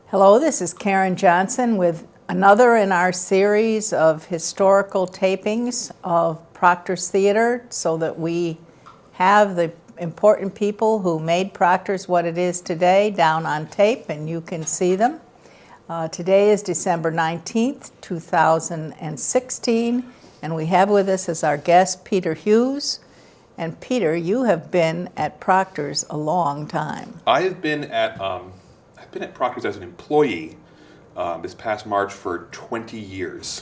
Hello, this is Karen Johnson with another in our series of historical tapings of Proctors Theater so that we have the important people who made Proctors what it is today down on tape and you can see them. Today is December 19th, 2016, and we have with us as our guest Peter Hughes. And Peter, you have been at Proctors a long time. I've been at Proctors as an employee this past March for 20 years.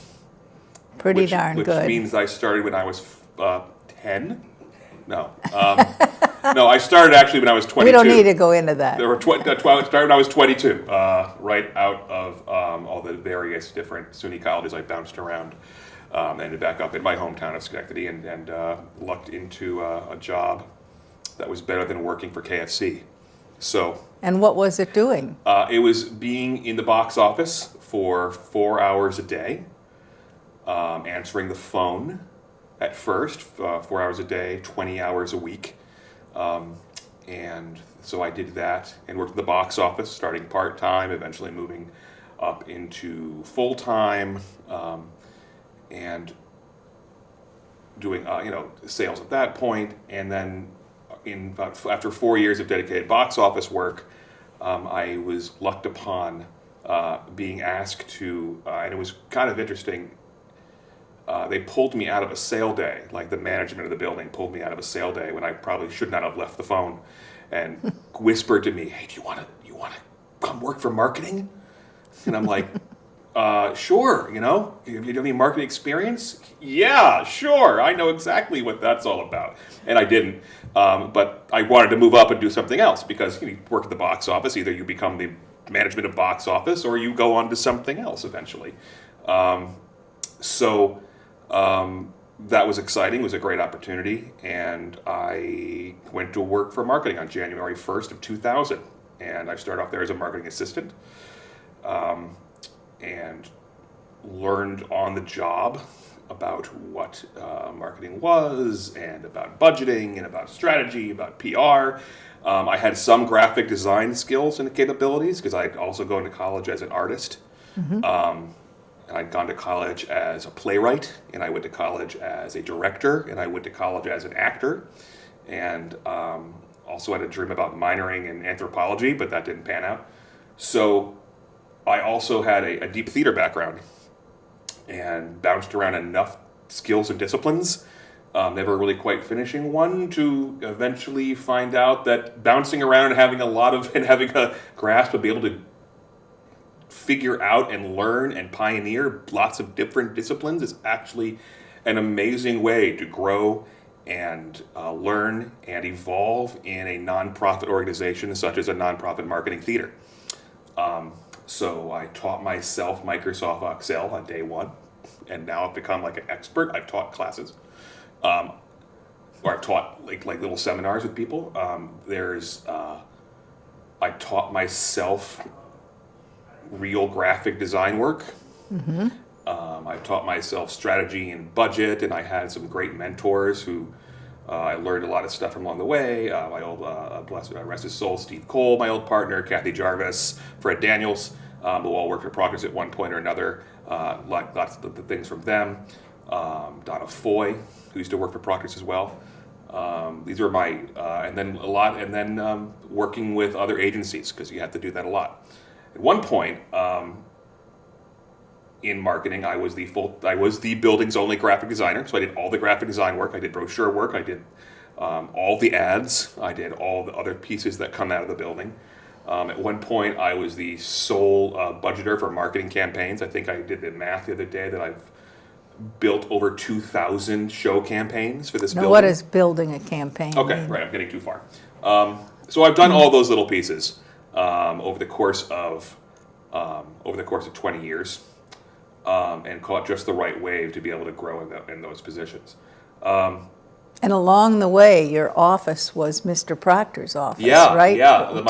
Pretty darn good. Which means I started when I was 10? No. No, I started actually when I was 22. We don't need to go into that. I started when I was 22, right out of all the various different SUNY colleges I bounced around. Ended back up in my hometown of Schenectady and lucked into a job that was better than working for KFC. And what was it doing? It was being in the box office for 4 hours a day, answering the phone at first, 4 hours a day, 20 hours a week. And so I did that and worked in the box office, starting part-time, eventually moving up into full-time, and doing sales at that point. And then after 4 years of dedicated box office work, I was lucked upon being asked to, and it was kind of interesting, they pulled me out of a sale day, like the management of the building pulled me out of a sale day when I probably should not have left the phone, and whispered to me, "Hey, do you want to come work for marketing?" And I'm like, sure, you have any marketing experience? Yeah, sure, I know exactly what that's all about. And I didn't, but I wanted to move up and do something else because you work at the box office, either you become the management of box office or you go on to something else eventually. So that was exciting, it was a great opportunity, and I went to work for marketing on January 1st of 2000, and I started off there as a marketing assistant. And learned on the job about what marketing was, and about budgeting, and about strategy, about PR. I had some graphic design skills and capabilities because I'd also gone to college as an artist. Mm-hmm. I'd gone to college as a playwright, and I went to college as a director, and I went to college as an actor, and also had a dream about minoring in anthropology, but that didn't pan out. So I also had a deep theater background and bounced around enough skills and disciplines, never really quite finishing one, to eventually find out that bouncing around and having a grasp of being able to figure out and learn and pioneer lots of different disciplines is actually an amazing way to grow and learn and evolve in a nonprofit organization such as a nonprofit marketing theater. So I taught myself Microsoft Excel on day one, and now I've become like an expert. I've taught classes, or I've taught like little seminars with people. I taught myself real graphic design work. Mm-hmm. I taught myself strategy and budget, and I had some great mentors who I learned a lot of stuff from along the way. My old, blessed rest his soul, Steve Cole, my old partner, Kathy Jarvis, Fred Daniels, who all worked at Proctors at one point or another. Lots of the things from them. Donna Foy, who used to work for Proctors as well. These were my, and then working with other agencies, because you have to do that a lot. At one point, in marketing, I was the building's only graphic designer, so I did all the graphic design work. I did brochure work. I did all the ads. I did all the other pieces that come out of the building. At one point, I was the sole budgeter for marketing campaigns. I think I did the math the other day that I've built over 2,000 show campaigns for this building. Now, what is building a campaign mean? Right, I'm getting too far. So I've done all those little pieces over the course of 20 years. And caught just the right wave to be able to grow in those positions. And along the way, your office was Mr. Proctor's office, right? Yeah.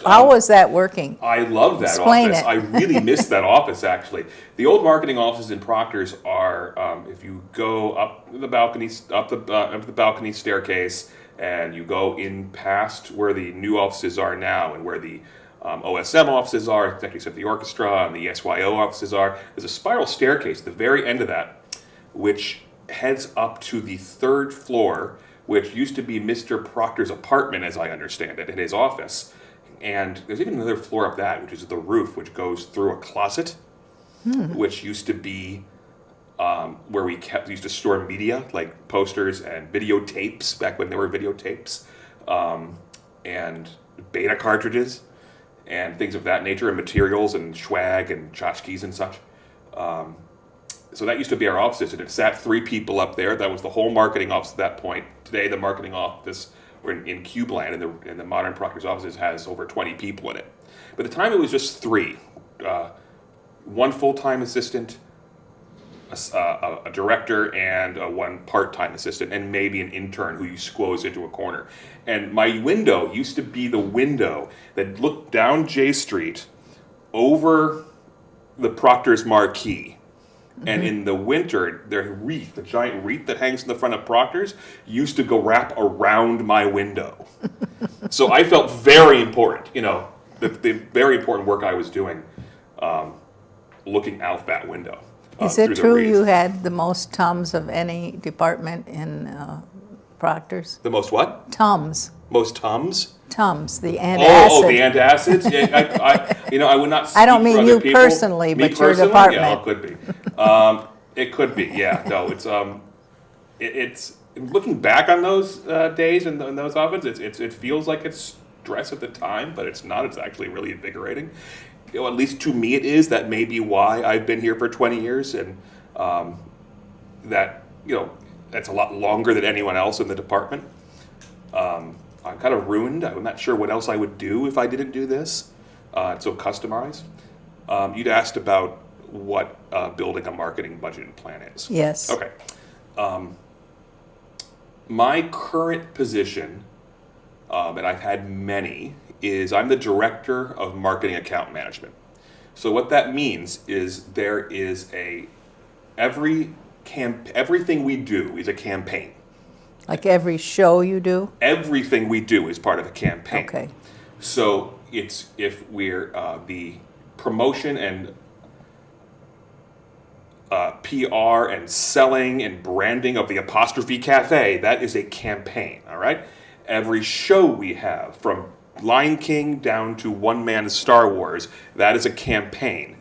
How was that working? I loved that Explain office. it. I really missed that office, actually. The old marketing offices in Proctors are, if you go up the balcony staircase, and you go in past where the new offices are now, and where the OSM offices are, Executive Symphony Orchestra, and the SYO offices are. There's a spiral staircase at the very end of that, which heads up to the third floor, which used to be Mr. Proctor's apartment, as I understand it, in his office. And there's even another floor up that, which is the roof, which goes through a closet, which used to be where we used to store media, like posters and videotapes, back when there were videotapes, and beta cartridges, and things of that nature, and materials, and swag, and tchotchkes and such. So that used to be our offices, and it sat 3 people up there. That was the whole marketing office at that point. Today, the marketing office, we're in Cubeland, and the modern Proctor's offices has over 20 people in it. But at the time, it was just 3. 1 full-time assistant, a director, and 1 part-time assistant, and maybe an intern who you squoze into a corner. And my window used to be the window that looked down J Street over the Proctor's marquee. And in the winter, their wreath, the giant wreath that hangs in the front of Proctor's, used to go wrap around my window. So I felt very important, the very important work I was doing, looking out that window. Is it true you had the most Tums of any department in Proctor's? The most what? Tums. Most Tums? Tums, the antacid. Oh, the antacids? Yeah, I would not speak I don't for mean other you people. personally, Me but your personally? department. Yeah, it could be. It could be, yeah. No, it's looking back on those days and those ovens, it feels like it's stress at the time, but it's not. It's actually really invigorating. At least to me it is. That may be why I've been here for 20 years, and that's a lot longer than anyone else in the department. I'm kind of ruined. I'm not sure what else I would do if I didn't do this. It's so customized. You'd asked about what building a marketing budget and plan is. Yes. Okay. My current position, and I've had many, is I'm the Director of Marketing Account Management. So what that means is there is everything we do is a campaign. Like every show you do? Everything we do is part of a campaign. Okay. So it's if we're the promotion and PR and selling and branding of the Apostrophe Cafe, that is a campaign, all right? Every show we have, from Lion King down to One Man Star Wars, that is a campaign.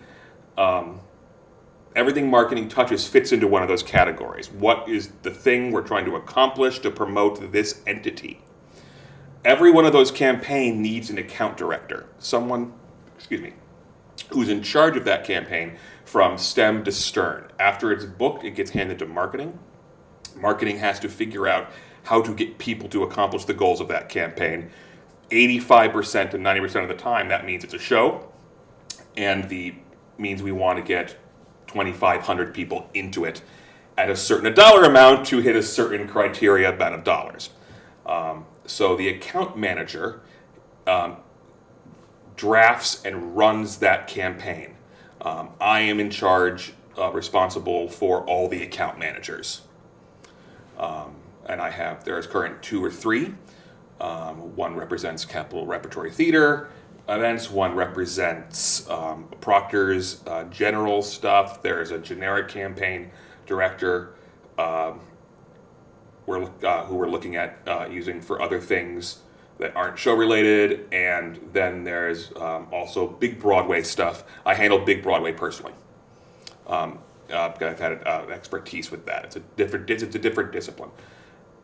Everything marketing touches fits into one of those categories. What is the thing we're trying to accomplish to promote this entity? Every one of those campaigns needs an account director, someone, who's in charge of that campaign from stem to stern. After it's booked, it gets handed to marketing. Marketing has to figure out how to get people to accomplish the goals of that campaign. 85% to 90% of the time, that means it's a show, and means we want to get 2,500 people into it at a certain dollar amount to hit a certain criteria amount of dollars. So the account manager drafts and runs that campaign. I am in charge, responsible for all the account managers. And there's current 2 or 3. One represents Capital Repertory Theater events, one represents Proctor's general stuff. There's a generic campaign director who we're looking at using for other things that aren't show related, and then there's also big Broadway stuff. I handle big Broadway personally. I've had expertise with that. It's a different discipline.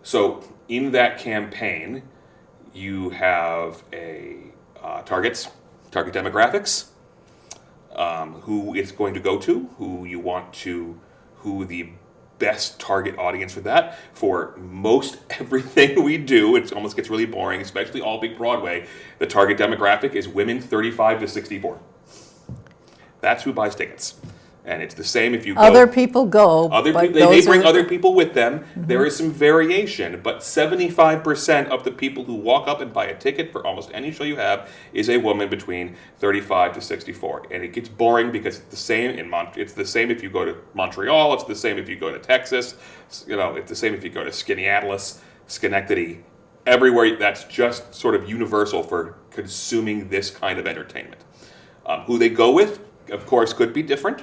So in that campaign, you have target demographics, who it's going to go to, who the best target audience for that. For most everything we do, it almost gets really boring, especially all big Broadway. The target demographic is women 35 to 64. That's who buys tickets. And it's the same if you go. Other people go. They bring other people with them. Mm-hmm. There is some variation, but 75% of the people who walk up and buy a ticket for almost any show you have is a woman between 35 to 64. And it gets boring because it's the same it's the same if you go to Montreal. It's the same if you go to Texas. It's the same if you go to Schenectady. Everywhere, that's just sort of universal for consuming this kind of entertainment. Who they go with, of course, could be different.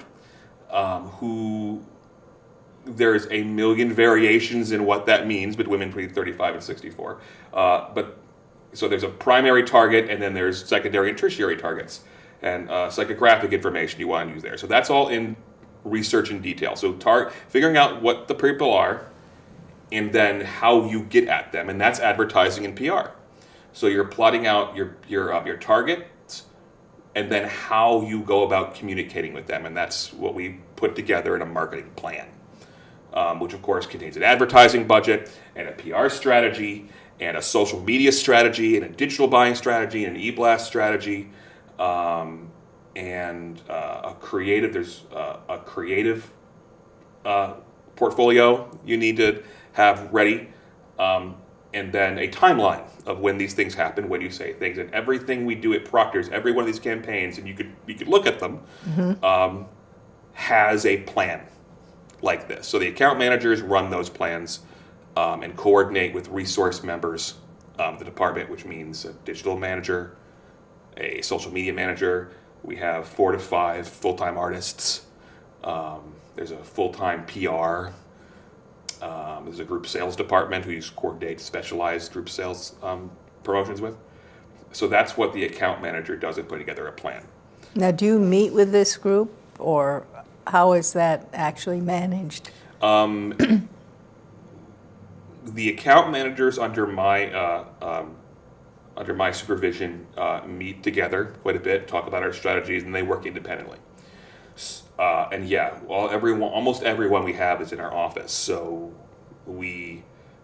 There's a million variations in what that means between women between 35 and 64. So there's a primary target, and then there's secondary and tertiary targets, and psychographic information you want to use there. So that's all in research in detail. So figuring out what the people are, and then how you get at them, and that's advertising and PR. So you're plotting out your targets, and then how you go about communicating with them, and that's what we put together in a marketing plan, which of course contains an advertising budget and a PR strategy and a social media strategy and a digital buying strategy and an e-blast strategy, and a creative. There's a creative portfolio you need to have ready, and then a timeline of when these things happen, when you say things, and everything we do at Proctors, every one of these campaigns, and you could look at them, has a plan like this. So the account managers run those plans and coordinate with resource members of the department, which means a digital manager, a social media manager. We have 4 to 5 full-time artists. There's a full-time PR. There's a group sales department who coordinates specialized group sales promotions with. So that's what the account manager does in putting together a plan. Now, do you meet with this group, or how is that actually managed? The account managers under my supervision meet together quite a bit, talk about our strategies, and they work independently. And yeah, almost everyone we have is in our office. So we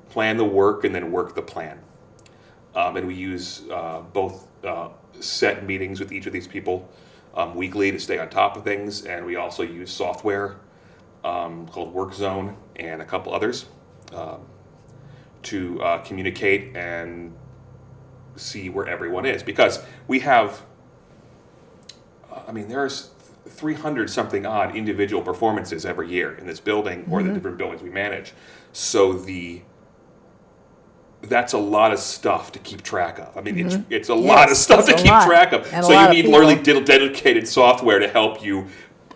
plan the work and then work the plan. And we use both set meetings with each of these people weekly to stay on top of things. And we also use software called WorkZone and a couple others to communicate and see where everyone is. Because we have, there's 300 something odd individual performances every year in this building or the different buildings we manage. So that's a lot of stuff to keep track of. It's a lot of stuff to keep track of. And so you need literally dedicated software to help you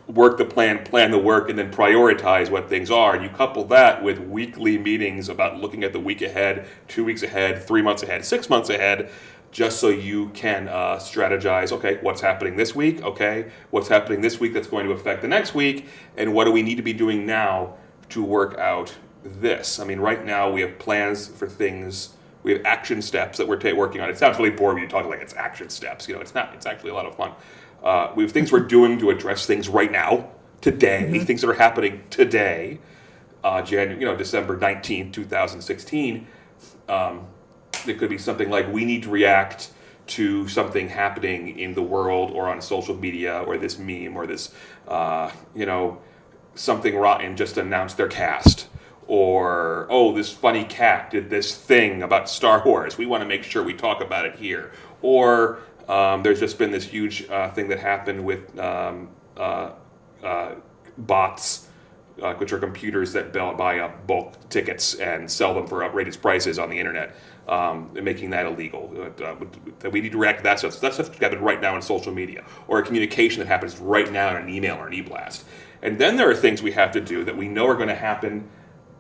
work the plan the work, and then prioritize what things are. And you couple that with weekly meetings about looking at the week ahead, 2 weeks ahead, 3 months ahead, 6 months ahead, just so you can strategize, okay, what's happening this week? Okay, what's happening this week that's going to affect the next week? And what do we need to be doing now to work out this? Right now we have plans for things. We have action steps that we're working on. It sounds really boring when you talk like it's action steps. It's not. It's actually a lot of fun. We have things we're doing to address things right now, today, things that are happening today, December 19th, 2016. It could be something like we need to react to something happening in the world or on social media, or this meme, or this, something rotten just announced their cast. Or, this funny cat did this thing about Star Wars. We want to make sure we talk about it here. Or there's just been this huge thing that happened with bots, which are computers that buy up bulk tickets and sell them for outrageous prices on the internet, and making that illegal. We need to react to that stuff. So that stuff's happening right now in social media, or a communication that happens right now in an email or an e-blast. And then there are things we have to do that we know are going to happen.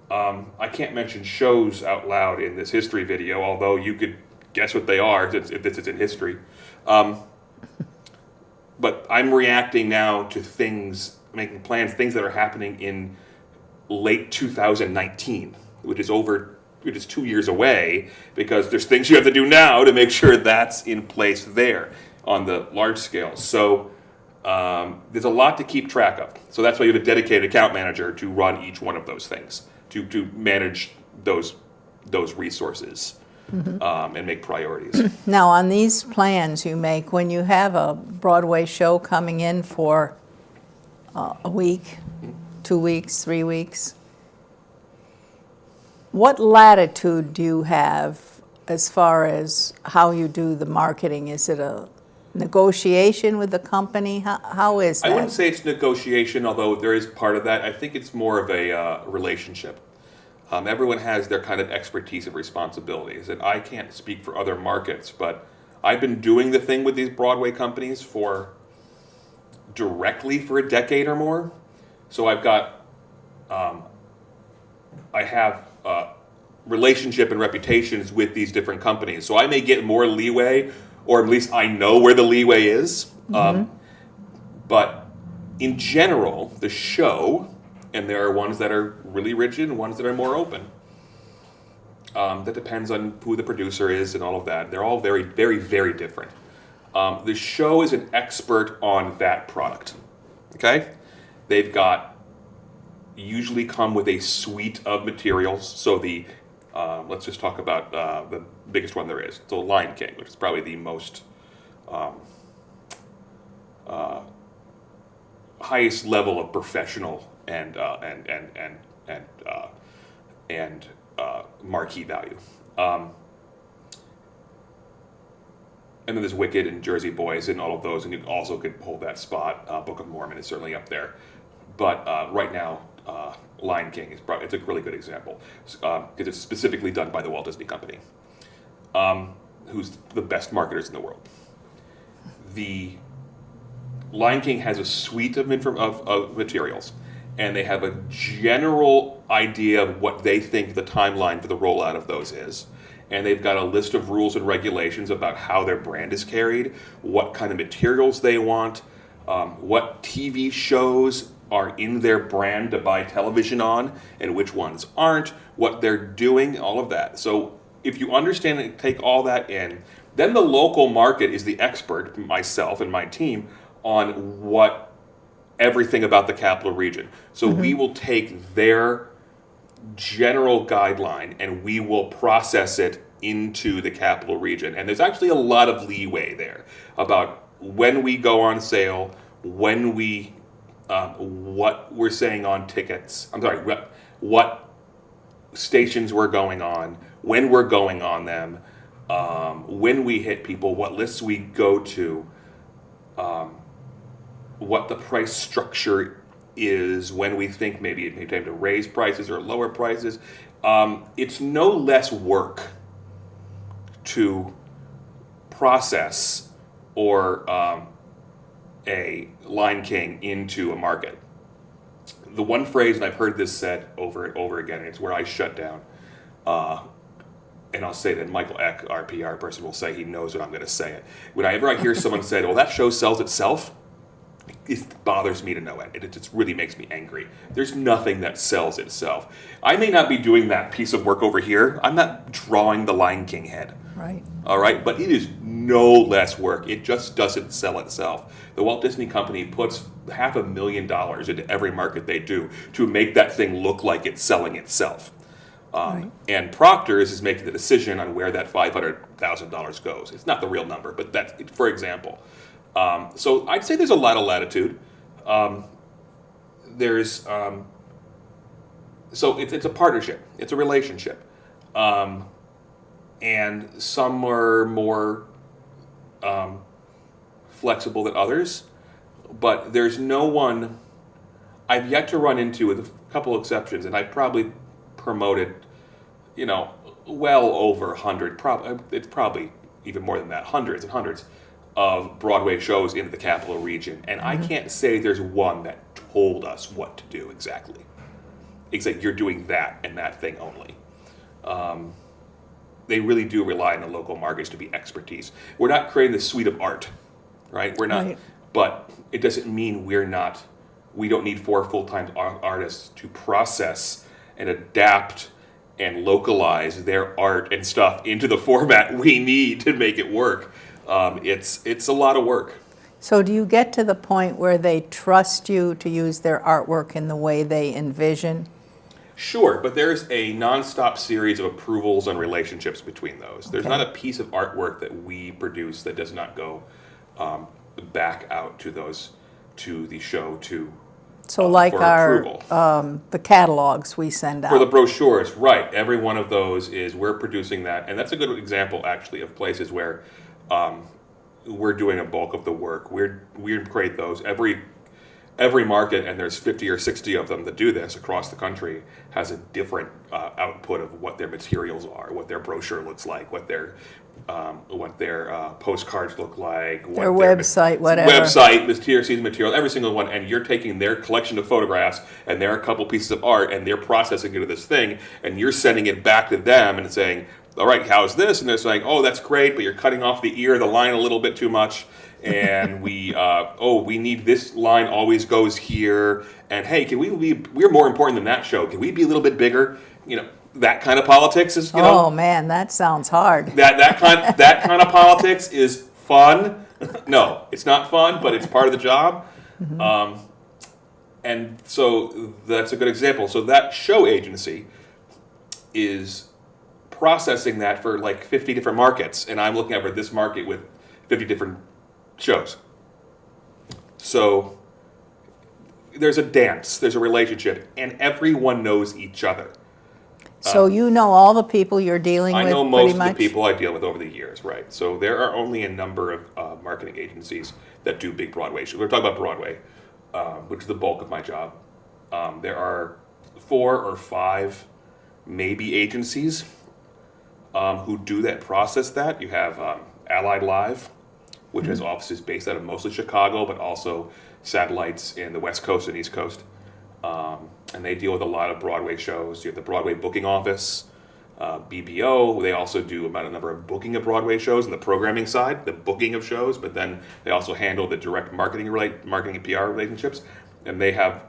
I can't mention shows out loud in this history video, although you could guess what they are if this is in history. But I'm reacting now to things, making plans, things that are happening in late 2019, which is 2 years away, because there's things you have to do now to make sure that's in place there on the large scale. So there's a lot to keep track of. So that's why you have a dedicated account manager to run each one of those things, to manage those resources. And make priorities. Now, on these plans you make, when you have a Broadway show coming in for a week, 2 weeks, 3 weeks, what latitude do you have as far as how you do the marketing? Is it a negotiation with the company? How is that? I wouldn't say it's negotiation, although there is part of that. I think it's more of a relationship. Everyone has their kind of expertise and responsibilities, and I can't speak for other markets, but I've been doing the thing with these Broadway companies directly for a decade or more. So I've got, I have relationship and reputations with these different companies. So I may get more leeway, or at least I know where the leeway is. But in general, the show, and there are ones that are really rigid and ones that are more open. That depends on who the producer is and all of that. They're all very, very, very different. The show is an expert on that product. Okay? They've got usually come with a suite of materials. So let's just talk about the biggest one there is. So Lion King, which is probably the most highest level of professional and marquee value. And then there's Wicked and Jersey Boys and all of those, and you also could hold that spot. Book of Mormon is certainly up there. But right now, Lion King it's a really good example because it's specifically done by the Walt Disney Company, who's the best marketers in the world. The Lion King has a suite of materials, and they have a general idea of what they think the timeline for the rollout of those is. And they've got a list of rules and regulations about how their brand is carried, what kind of materials they want, what TV shows are in their brand to buy television on, and which ones aren't, what they're doing, all of that. So if you understand and take all that in, then the local market is the expert, myself and my team, on what everything about the capital region. So we will take their general guideline and we will process it into the capital region. And there's actually a lot of leeway there about when we go on sale, when we, what we're saying on tickets. I'm sorry, what stations we're going on, when we're going on them, when we hit people, what lists we go to, what the price structure is, when we think maybe it may be time to raise prices or lower prices. It's no less work to process or a Lion King into a market. The one phrase, and I've heard this said over and over again, it's where I shut down. And I'll say that Michael Eck, our PR person, will say he knows what I'm going to say it. Whenever I hear someone say, well, that show sells itself, it bothers me to no end. It just really makes me angry. There's nothing that sells itself. I may not be doing that piece of work over here. I'm not drawing the Lion King head. Right. All right? But it is no less work. It just doesn't sell itself. The Walt Disney Company puts $500,000 into every market they do to make that thing look like it's selling itself. Right. And Proctors is making the decision on where that $500,000 goes. It's not the real number, but that's, for example. So I'd say there's a lot of latitude. So it's a partnership. It's a relationship. And some are more flexible than others. But there's no one I've yet to run into, with a couple of exceptions, and I've probably promoted, well over 100, it's probably even more than that, hundreds and hundreds of Broadway shows into the capital region. And I can't say there's one that told us what to do exactly. Except you're doing that and that thing only. They really do rely on the local markets to be expertise. We're not creating this suite of art, right? We're not, but it doesn't mean we don't need 4 full-time artists to process and adapt and localize their art and stuff into the format we need to make it work. It's a lot of work. So do you get to the point where they trust you to use their artwork in the way they envision? Sure, but there's a nonstop series of approvals and relationships between those. There's not a piece of artwork that we produce that does not go back out to the show So like for our approval. The catalogs we send out. For the brochures, right. Every one of those is, we're producing that. And that's a good example, actually, of places where we're doing a bulk of the work. We create those. Every market, and there's 50 or 60 of them that do this across the country, has a different output of what their materials are, what their brochure looks like, what their what their postcards look like, what Their website, whatever. website, season material, every single one, and you're taking their collection of photographs and their couple pieces of art, and they're processing it into this thing, and you're sending it back to them and saying, all right, how's this? And they're saying, oh, that's great, but you're cutting off the ear, the line a little bit too much, and we need this line always goes here, and hey, we're more important than that show. Can we be a little bit bigger? That kind of politics is, Oh man, that sounds hard. that kind of politics is fun. No, it's not fun, but it's part of the job. And so that's a good example. So that show agency is processing that for like 50 different markets, and I'm looking over this market with 50 different shows. So there's a dance, there's a relationship, and everyone knows each other. So you know all the people you're dealing with I know pretty most of much? the people I deal with over the years, right? So there are only a number of marketing agencies that do big Broadway shows. We're talking about Broadway, which is the bulk of my job. There are 4 or 5 maybe agencies who do that, process that. You have Allied Live, which has offices based out of mostly Chicago, but also satellites in the West Coast and East Coast. And they deal with a lot of Broadway shows. You have the Broadway booking office, BBO. They also do about a number of booking of Broadway shows on the programming side, the booking of shows, but then they also handle the direct marketing and PR relationships. And they have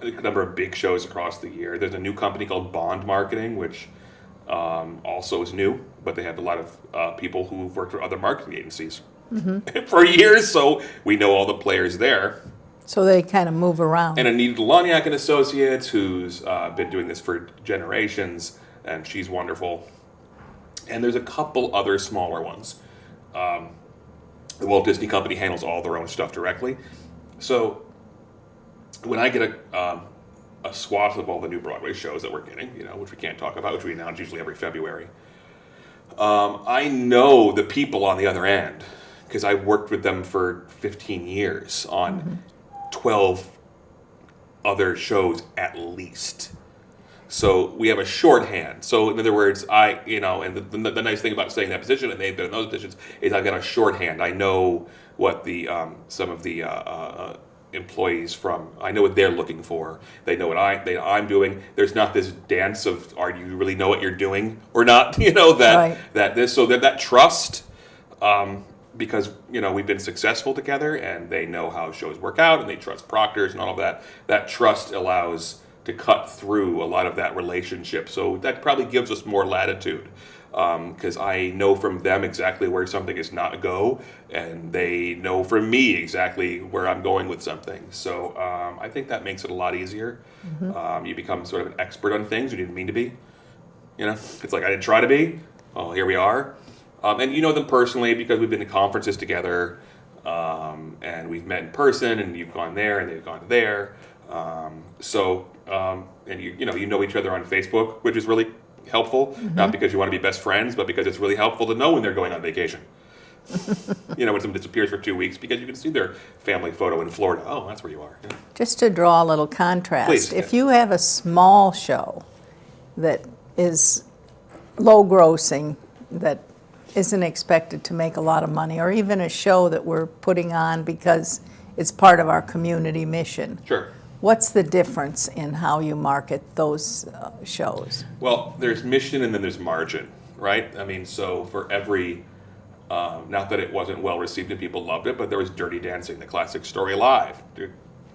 a number of big shows across the year. There's a new company called Bond Marketing, which also is new, but they have a lot of people who've worked for other marketing agencies for years, so we know all the players there. So they kind of move around. And Anita Delaniak and Associates, who's been doing this for generations, and she's wonderful. And there's a couple other smaller ones. The Walt Disney Company handles all their own stuff directly. So when I get a swath of all the new Broadway shows that we're getting, which we can't talk about, which we announce usually every February, I know the people on the other end because I worked with them for 15 years on 12 other shows at least. So we have a shorthand. So in other words, and the nice thing about staying in that position and they've been in those positions is I've got a shorthand. I know what the some of the employees I know what they're looking for. They know what I'm doing. There's not this dance of are you really know what you're doing or not? Right. That trust. Because we've been successful together and they know how shows work out and they trust Proctors and all of that. That trust allows to cut through a lot of that relationship. So that probably gives us more latitude because I know from them exactly where something is not a go and they know from me exactly where I'm going with something. So I think that makes it a lot easier. You become sort of an expert on things you didn't mean to be. It's like I didn't try to be. Oh, here we are. And you know them personally because we've been to conferences together, and we've met in person, and you've gone there, and they've gone there. And you know each other on Facebook, which is really helpful. Not because you want to be best friends, but because it's really helpful to know when they're going on vacation. When someone disappears for 2 weeks, because you can see their family photo in Florida. Oh, that's where you are. Just to draw a little contrast, Please, if you have a small show that is low grossing, that isn't expected to make a lot of money, or even a show that we're putting on because it's part of our community mission. Sure. What's the difference in how you market those shows? Well, there's mission and then there's margin, right? I mean, so for every, not that it wasn't well received and people loved it, but there was Dirty Dancing, the classic story live.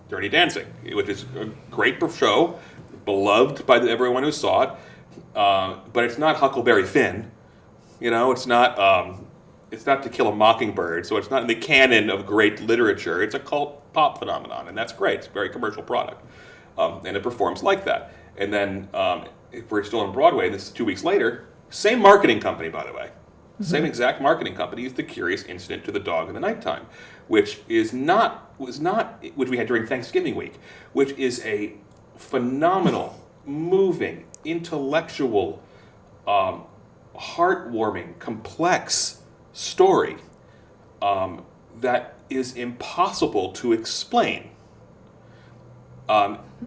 Dirty Dancing, which is a great show, beloved by everyone who saw it, but it's not Huckleberry Finn. It's not To Kill a Mockingbird, so it's not in the canon of great literature. It's a cult pop phenomenon, and that's great. It's a very commercial product, and it performs like that. And then if we're still on Broadway, this is 2 weeks later, same marketing company, by the way. Same exact marketing company is The Curious Incident to the Dog in the Nighttime, which we had during Thanksgiving week, which is a phenomenal, moving, intellectual, heartwarming, complex story that is impossible to explain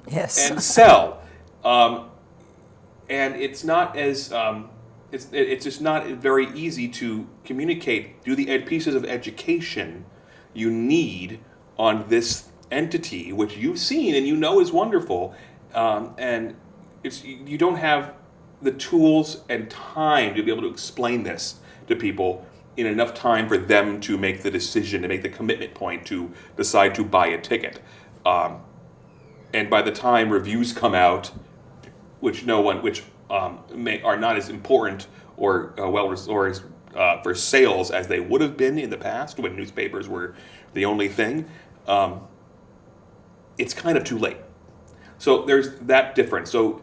Yes. and sell. And it's not as it's just not very easy to communicate, do the pieces of education you need on this entity, which you've seen and you know is wonderful, and you don't have the tools and time to be able to explain this to people in enough time for them to make the decision, to make the commitment point to decide to buy a ticket. And by the time reviews come out, which are not as important or for sales as they would have been in the past when newspapers were the only thing, it's kind of too late. So there's that difference. So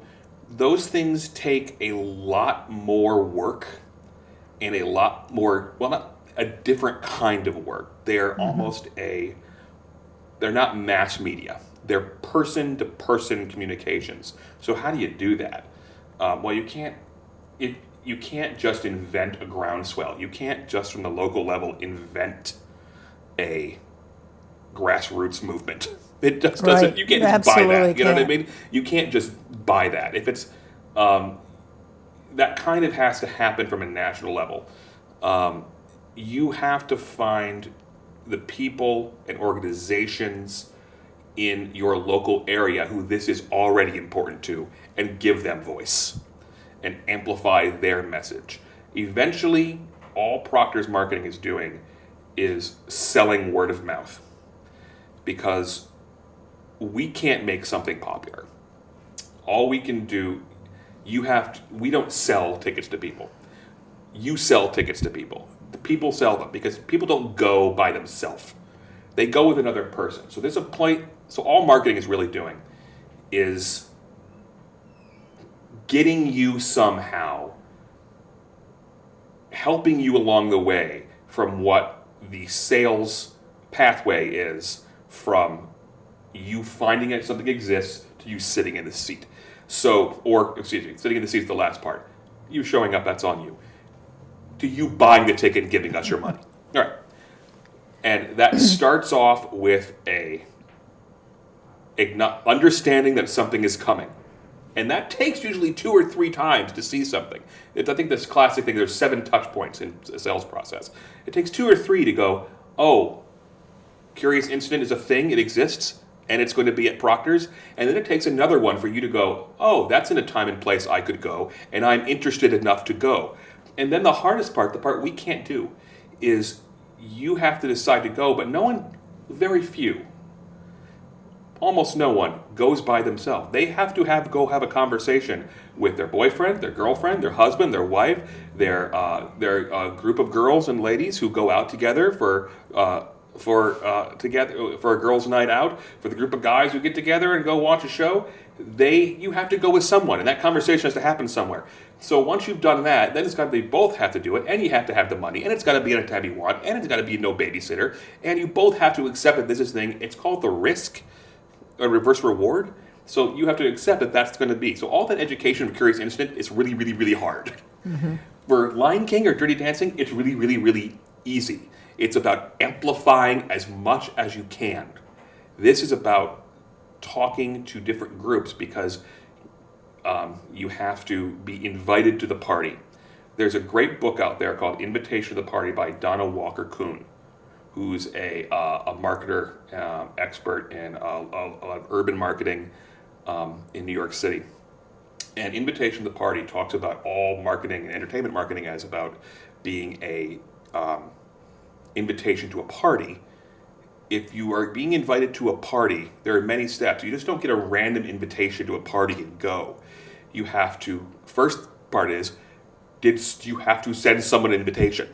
those things take a lot more work and a lot more, well, not a different kind of work. They're they're not mass media. They're person-to-person communications. So how do you do that? Well, you can't just invent a groundswell. You can't just from the local level invent a grassroots movement. It just doesn't. Right. You can't just buy Absolutely that. You know what I can't. mean? You can't just buy that. If it's that kind of has to happen from a national level. You have to find the people and organizations in your local area who this is already important to and give them voice and amplify their message. Eventually, all Proctor's marketing is doing is selling word of mouth, because we can't make something popular. All we can do, we don't sell tickets to people. You sell tickets to people. The people sell them because people don't go by themselves. They go with another person. So there's a point, so all marketing is really doing is getting you somehow, helping you along the way from what the sales pathway is, from you finding out something exists to you sitting in the seat. Sitting in the seat is the last part. You showing up, that's on you. To you buying the ticket and giving us your money. All right. And that starts off with understanding that something is coming. And that takes usually 2 or 3 times to see something. I think this classic thing, there's 7 touch points in a sales process. It takes 2 or 3 to go, oh, Curious Incident is a thing, it exists, and it's going to be at Proctor's. And then it takes another one for you to go, oh, that's in a time and place I could go, and I'm interested enough to go. And then the hardest part, the part we can't do, is you have to decide to go, but very few, almost no one goes by themselves. They have to go have a conversation with their boyfriend, their girlfriend, their husband, their wife, their group of girls and ladies who go out together for a girls' night out, for the group of guys who get together and go watch a show. You have to go with someone, and that conversation has to happen somewhere. So once you've done that, then they both have to do it, and you have to have the money, and it's got to be in a time you want, and it's got to be no babysitter, and you both have to accept that this is thing. It's called the risk, a reverse reward. So you have to accept that that's going to be. So all that education of Curious Incident is really, really, really hard. Mm-hmm. For Lion King or Dirty Dancing, it's really, really, really easy. It's about amplifying as much as you can. This is about talking to different groups because you have to be invited to the party. There's a great book out there called Invitation to the Party by Donna Walker-Kuhn, who's a marketer expert in urban marketing in New York City. And Invitation to the Party talks about all marketing and entertainment marketing as about being a invitation to a party. If you are being invited to a party, there are many steps. You just don't get a random invitation to a party and go. You have to, first part is, you have to send someone an invitation?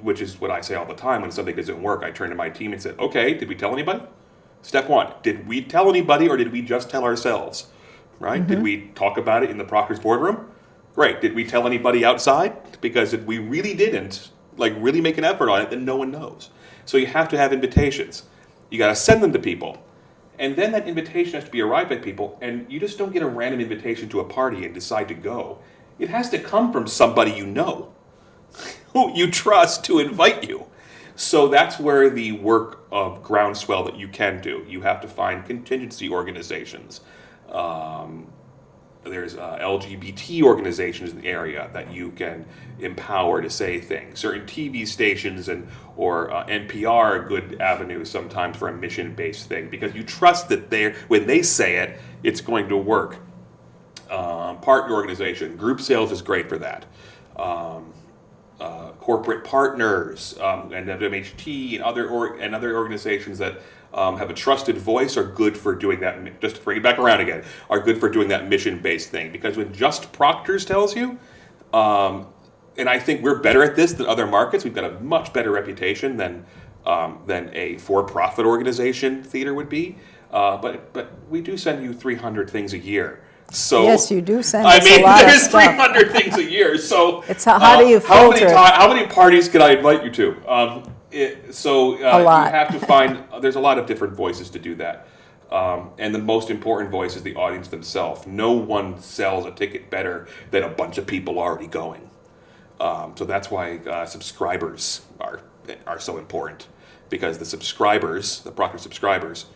Which is what I say all the time when something doesn't work. I turn to my team and say, okay, did we tell anybody? Step 1, did we tell anybody or did we just tell ourselves? Right? Mm-hmm. Did we talk about it in the Proctor's boardroom? Great. Did we tell anybody outside? Because if we really didn't, really make an effort on it, then no one knows. So you have to have invitations. You got to send them to people. And then that invitation has to be arrived by people, and you just don't get a random invitation to a party and decide to go. It has to come from somebody you know, who you trust to invite you. So that's where the work of groundswell that you can do. You have to find contingency organizations, There's LGBT organizations in the area that you can empower to say things. Certain TV stations or NPR are a good avenue sometimes for a mission-based thing because you trust that when they say it, it's going to work. Partner organization, group sales is great for that. Corporate partners and WMHT and other organizations that have a trusted voice are good for doing that. Just to bring it back around again, are good for doing that mission-based thing. Because when just Proctors tells you, and I think we're better at this than other markets. We've got a much better reputation than a for-profit organization theater would be. But we do send you 300 things a year. So yes, you do send us a lot of there's stuff. 300 things a year. So it's how do you filter? How many parties can I invite you to? A lot. You have to find. There's a lot of different voices to do that, and the most important voice is the audience themselves. No one sells a ticket better than a bunch of people already going. So that's why subscribers are so important, because the Proctor subscribers,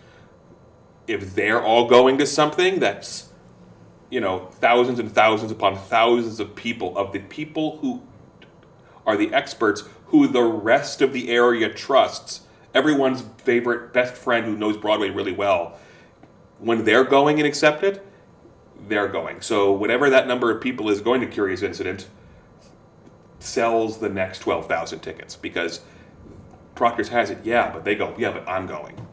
if they're all going to something that's thousands and thousands upon thousands of people, the people who are the experts, who the rest of the area trusts, everyone's favorite best friend who knows Broadway really well, when they're going and accept it, they're going. So whatever that number of people is going to Curious Incident sells the next 12,000 tickets, because Proctors has it, but they go, but I'm going.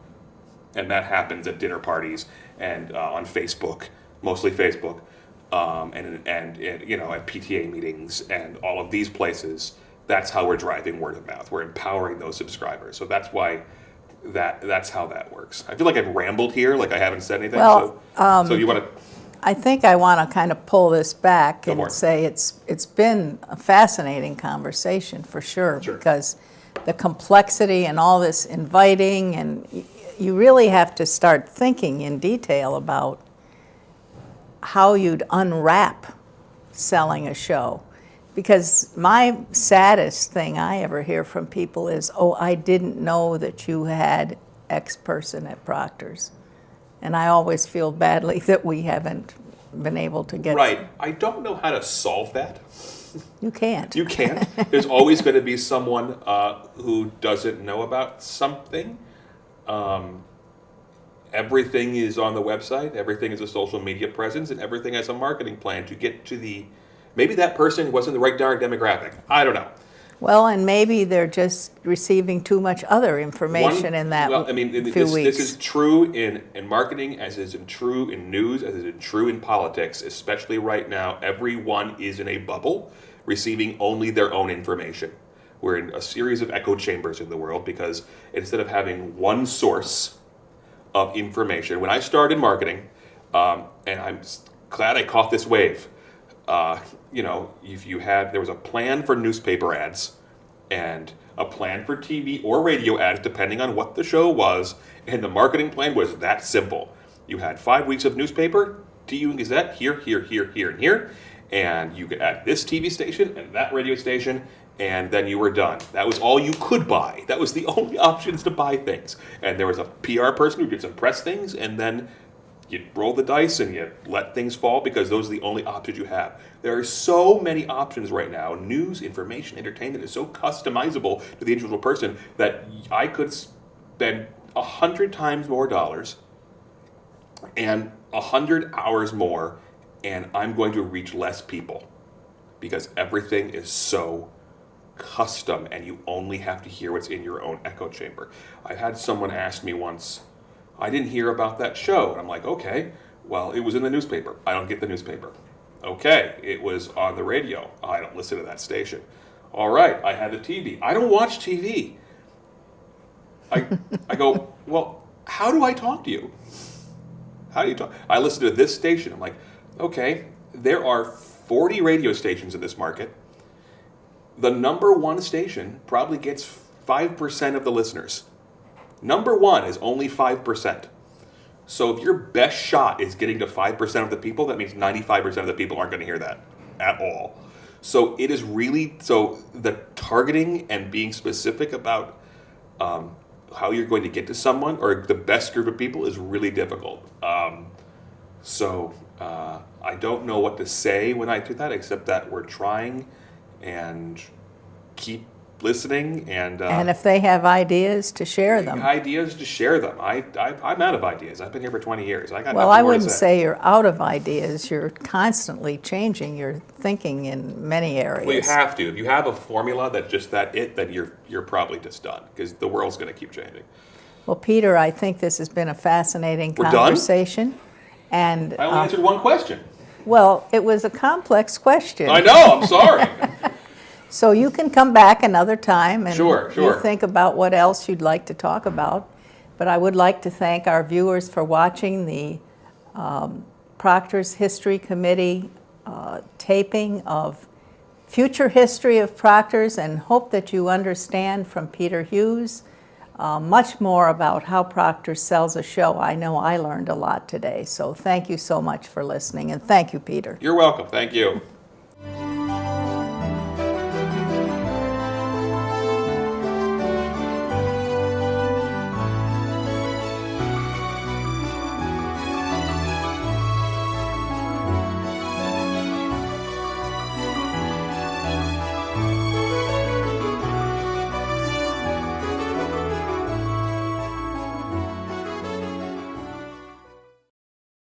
And that happens at dinner parties and on Facebook, mostly Facebook, and at PTA meetings and all of these places. That's how we're driving word of mouth. We're empowering those subscribers. So that's why that's how that works. I feel like I've rambled here, like I haven't said anything. Well, so you want to? I think I want to kind of pull this back Go for and it. say it's been a fascinating conversation for sure, because the complexity and all this inviting, and you really have to start thinking in detail about how you'd unwrap selling a show. Because my saddest thing I ever hear from people is, I didn't know that you had X person at Proctor's. And I always feel badly that we haven't been able to get... Right. I don't know how to solve that. You can't. You can't. There's always going to be someone who doesn't know about something. Everything is on the website. Everything is a social media presence, and everything has a marketing plan to get to the... Maybe that person wasn't the right target demographic. I don't know. Well, and maybe they're just receiving too much other information in that few weeks. This is true in marketing, as is true in news, as is true in politics, especially right now. Everyone is in a bubble, receiving only their own information. We're in a series of echo chambers in the world, because instead of having one source of information, when I started marketing, and I'm glad I caught this wave, there was a plan for newspaper ads and a plan for TV or radio ads, depending on what the show was, and the marketing plan was that simple. You had 5 weeks of newspaper, TU and Gazette, here, and here, and you could add this TV station and that radio station, and then you were done. That was all you could buy. That was the only options to buy things. And there was a PR person who did some press things, and then you roll the dice and you let things fall, because those are the only options you have. There are so many options right now. News, information, entertainment is so customizable to the individual person that I could spend 100 times more dollars and 100 hours more, and I'm going to reach less people, because everything is so custom and you only have to hear what's in your own echo chamber. I had someone ask me once, I didn't hear about that show. And I'm like, okay, well, it was in the newspaper. I don't get the newspaper. Okay, it was on the radio. I don't listen to that station. All right, I had the TV. I don't watch TV. I go, well, how do I talk to you? How do you talk? I listen to this station. I'm like, okay, there are 40 radio stations in this market. The number one station probably gets 5% of the listeners. Number one is only 5%. So if your best shot is getting to 5% of the people, that means 95% of the people aren't going to hear that at all. So it is really, the targeting and being specific about how you're going to get to someone or the best group of people is really difficult. So I don't know what to say when I do that, except that we're trying and keep listening and if they have ideas, to share them. ideas to share them. I'm out of ideas. I've been here for 20 years. I got Well, nothing I more to wouldn't say you're out of ideas. You're constantly changing your thinking in many areas. Well, you have to. If you have a formula that just then you're probably just done, because the world's going to keep changing. Well, Peter, I think this has been a fascinating We're done? conversation. And I only answered one question. well, it was a complex question. I know. I'm sorry. So you can come back another time and Sure. you think about what else you'd like to talk about. But I would like to thank our viewers for watching the Proctors History Committee taping of future history of Proctors, and hope that you understand from Peter Hughes much more about how Proctors sells a show. I know I learned a lot today. So thank you so much for listening, and thank you, Peter. You're welcome. Thank you.